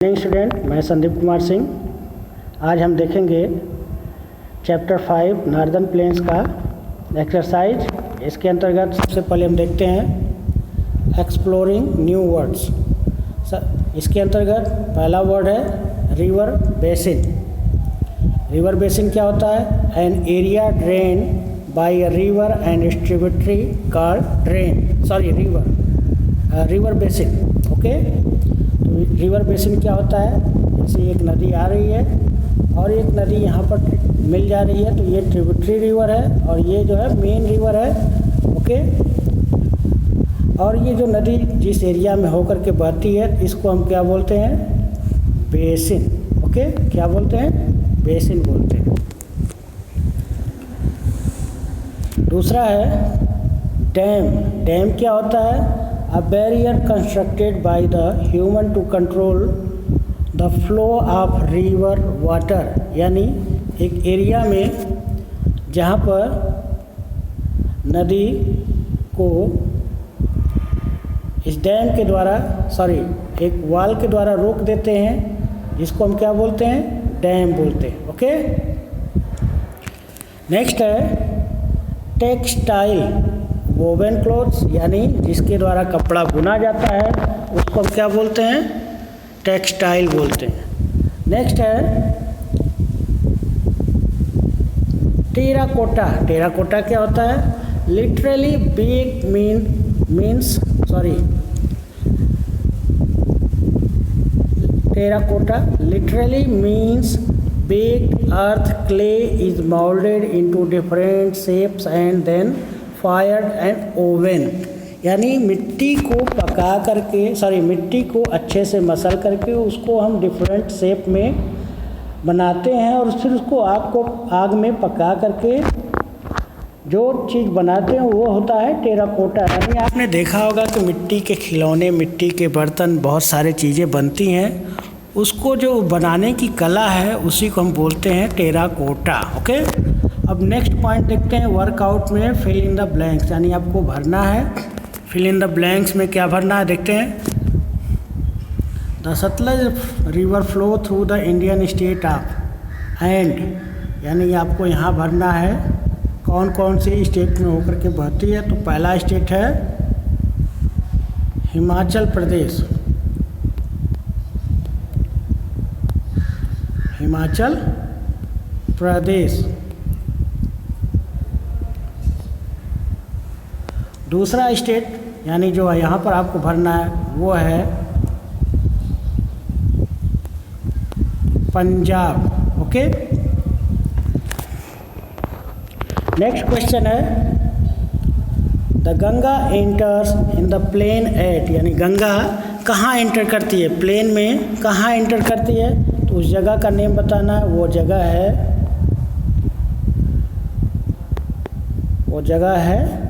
Morning student, मैं संदीप कुमार सिंह। आज हम देखेंगे चैप्टर 5 नॉर्दर्न प्लेन्स का एक्सरसाइज। इसके अंतर्गत सबसे पहले हम देखते हैं एक्सप्लोरिंग न्यू वर्ड्स। इसके अंतर्गत पहला वर्ड है रिवर बेसिन। रिवर बेसिन क्या होता है? An area drain by a river and its tributary called river basin. Okay, river basin क्या होता है? जैसे एक नदी आ रही है और एक नदी यहाँ पर मिल जा रही है, तो ये ट्रिब्यूटरी रिवर है और ये जो है मेन रिवर है। ओके, और ये जो नदी जिस एरिया में होकर के बहती है, इसको हम क्या बोलते हैं? बेसिन। ओके, क्या बोलते हैं? बेसिन बोलते हैं। दूसरा है डैम। डैम क्या होता है? A barrier constructed by the human to control the flow of river water, यानी एक एरिया में जहाँ पर नदी को इस डैम के द्वारा एक वाल के द्वारा रोक देते हैं, जिसको हम क्या बोलते हैं? डैम बोलते हैं। ओके, नेक्स्ट है टेक्सटाइल। वोवन क्लोथ्स, यानी जिसके द्वारा कपड़ा बुना जाता है, उसको हम क्या बोलते हैं? टेक्सटाइल बोलते हैं। नेक्स्ट है टेराकोटा। टेराकोटा क्या होता है? Literally big terracotta literally means baked earth clay is molded into different shapes and then fired and oven, यानी मिट्टी को पका करके मिट्टी को अच्छे से मसल करके उसको हम डिफरेंट शेप में बनाते हैं और फिर उसको आग में पका करके जो चीज़ बनाते हैं वो होता है टेराकोटा। यानी आपने देखा होगा कि मिट्टी के खिलौने, मिट्टी के बर्तन, बहुत सारे चीज़ें बनती हैं, उसको जो बनाने की कला है उसी को हम बोलते हैं टेराकोटा। ओके, अब नेक्स्ट पॉइंट देखते हैं वर्कआउट में फिल इन द ब्लैंक्स, यानी आपको भरना है। फिल इन द ब्लैंक्स में क्या भरना है देखते हैं। The Sutlej river flow through the Indian state of and, यानी आपको यहाँ भरना है कौन कौन से स्टेट में होकर के बहती है। तो पहला स्टेट है हिमाचल प्रदेश। हिमाचल प्रदेश। दूसरा स्टेट, यानी जो यहाँ पर आपको भरना है, वो है पंजाब। ओके, नेक्स्ट क्वेश्चन है the Ganga enters in the plain at, यानी गंगा कहाँ एंटर करती है? प्लेन में कहाँ एंटर करती है? तो उस जगह का नेम बताना है। वो जगह है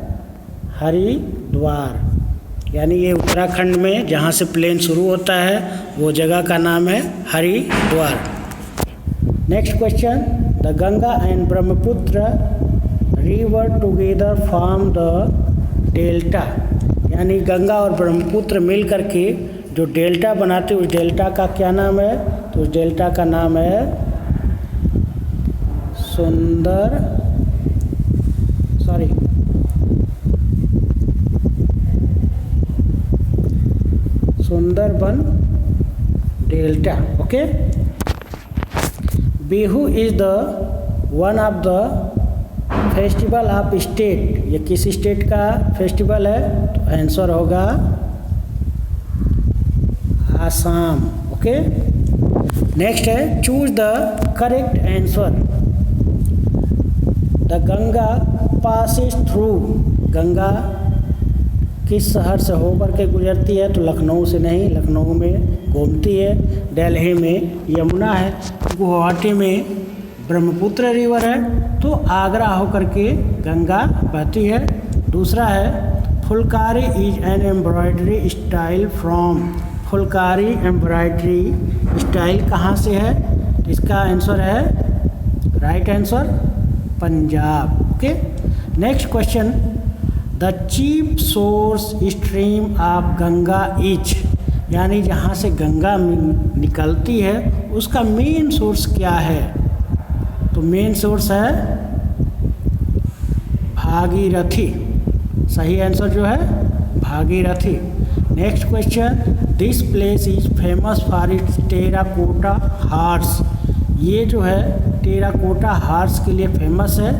हरिद्वार, यानी ये उत्तराखंड में जहाँ से प्लेन शुरू होता है वो जगह का नाम है Haridwar. Next question the Ganga and Brahmaputra river together form the delta, यानी गंगा और ब्रह्मपुत्र मिल करके जो डेल्टा बनाते हैं, उस डेल्टा का क्या नाम है? तो उस डेल्टा का नाम है Sundarban delta. Okay, Bihu is the one of the festival of state, ये किस स्टेट का फेस्टिवल है? तो आंसर होगा आसाम। ओके, नेक्स्ट है choose the correct answer. The Ganga passes through, Ganga किस शहर से होकर के गुजरती है? तो लखनऊ से नहीं, लखनऊ में गोमती है, दिल्ली में यमुना है, गुवाहाटी में ब्रह्मपुत्र रिवर है, तो आगरा होकर के गंगा बहती है। दूसरा है Phulkari is an embroidery style from, Phulkari embroidery style कहाँ से है? इसका आंसर है right answer Punjab. Okay, next question the chief source stream of Ganga is, यानी जहाँ से गंगा निकलती है उसका मेन सोर्स क्या है? तो मेन सोर्स है भागीरथी। सही आंसर जो है Bhagirathi. Next question, this place is famous for its terracotta horse. ये जो है टेराकोटा हार्स के लिए फेमस है।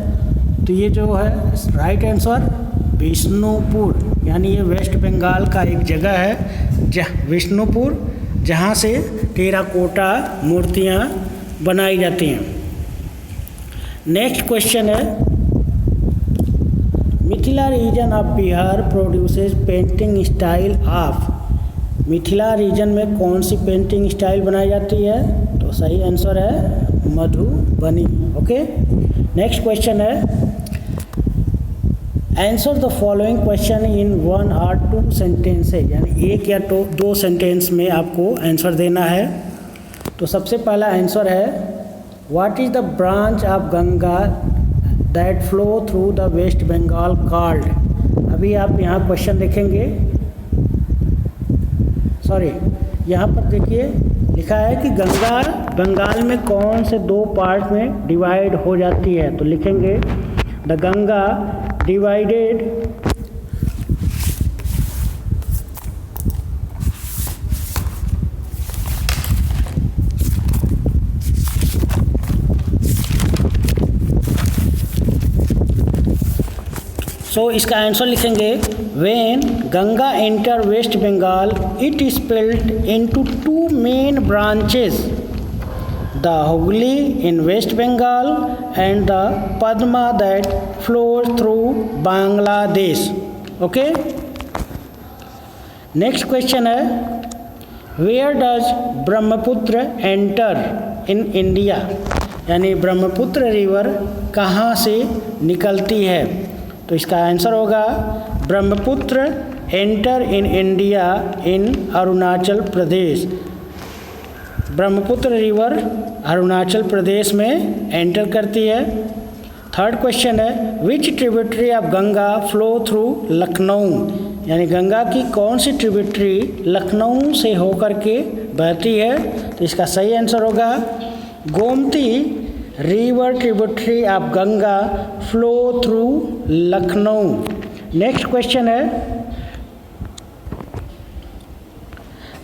तो ये जो है राइट आंसर विष्णुपुर, यानी ये वेस्ट बंगाल का एक जगह है विष्णुपुर, जहाँ से टेराकोटा मूर्तियाँ बनाई जाती हैं। नेक्स्ट क्वेश्चन है, Mithila region of Bihar produces painting style of. Mithila region में कौन सी पेंटिंग स्टाइल बनाई जाती है? तो सही आंसर है मधुबनी। ओके, नेक्स्ट क्वेश्चन है, answer the following question in 1 और 2 सेंटेंसेज, यानी एक या दो सेंटेंस में आपको आंसर देना है। तो सबसे पहला आंसर है, what is the branch of Ganga that flow through the West Bengal called. अभी आप यहाँ क्वेश्चन देखेंगे, सॉरी यहाँ पर देखिए लिखा है कि गंगा बंगाल में कौन से 2 पार्ट में डिवाइड हो जाती है। तो लिखेंगे द गंगा डिवाइडेड सो इसका आंसर लिखेंगे, when Ganga enter West Bengal it is split into 2 main branches, the Hooghly in West Bengal and the Padma that flows through Bangladesh. Okay, next question है, where does Brahmaputra enter in India, यानी ब्रह्मपुत्र रिवर कहाँ से निकलती है। तो इसका आंसर होगा Brahmaputra enter in India in Arunachal Pradesh. Brahmaputra river Arunachal Pradesh में एंटर करती है। थर्ड क्वेश्चन है, which tributary of Ganga flow through Lucknow, यानी गंगा की कौन सी ट्रिब्यूटरी लखनऊ से होकर के बहती है। तो इसका सही आंसर होगा Gomti river tributary of Ganga flow through Lucknow. Next question है,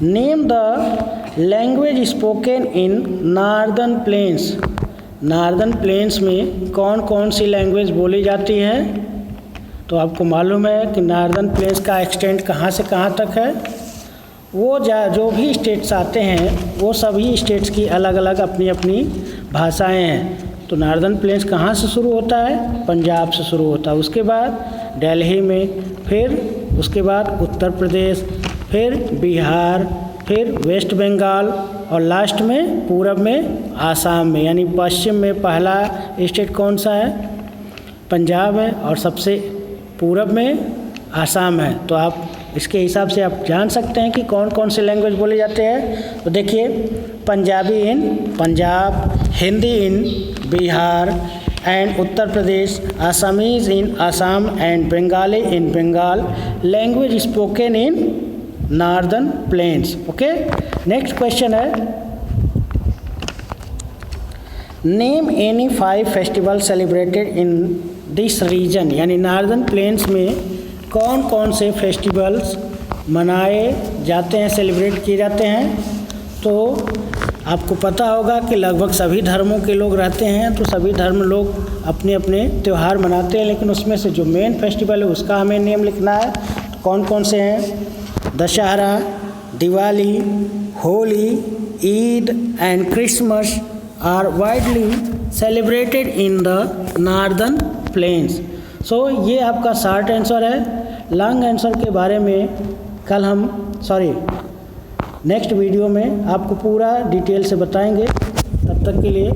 name the language spoken in northern plains. Northern plains में कौन कौन सी लैंग्वेज बोली जाती है। तो आपको मालूम है कि नॉर्दर्न प्लेन्स का एक्सटेंट कहाँ से कहाँ तक है। वो जो भी स्टेट्स आते हैं वो सभी स्टेट्स की अलग अलग अपनी अपनी भाषाएं हैं। तो नॉर्दर्न प्लेन्स कहाँ से शुरू होता है? पंजाब से शुरू होता है, उसके बाद दिल्ली में, फिर उसके बाद उत्तर प्रदेश, फिर बिहार, फिर वेस्ट बंगाल और लास्ट में पूरब में आसाम में। यानी पश्चिम में पहला स्टेट कौन सा है? पंजाब है, और सबसे पूरब में आसाम है। तो आप इसके हिसाब से आप जान सकते हैं कि कौन कौन से लैंग्वेज बोले जाते हैं। तो देखिए, Punjabi in Punjab, Hindi in Bihar and Uttar Pradesh, Assamese in Assam and Bengali in Bengal, language spoken in northern plains. Okay, next question है, name any 5 festival celebrated in this region, यानी नॉर्दर्न प्लेन्स में कौन कौन से फेस्टिवल्स मनाए जाते हैं, सेलिब्रेट किए जाते हैं। तो आपको पता होगा कि लगभग सभी धर्मों के लोग रहते हैं, तो सभी धर्म लोग अपने अपने त्यौहार मनाते हैं, लेकिन उसमें से जो मेन फेस्टिवल है उसका हमें नेम लिखना है। तो कौन कौन से हैं? Dussehra, Diwali, Holi, Eid and Christmas are widely celebrated in the northern plains. So ये आपका शॉर्ट आंसर है। लॉन्ग आंसर के बारे में नेक्स्ट वीडियो में आपको पूरा डिटेल से बताएंगे। तब तक के लिए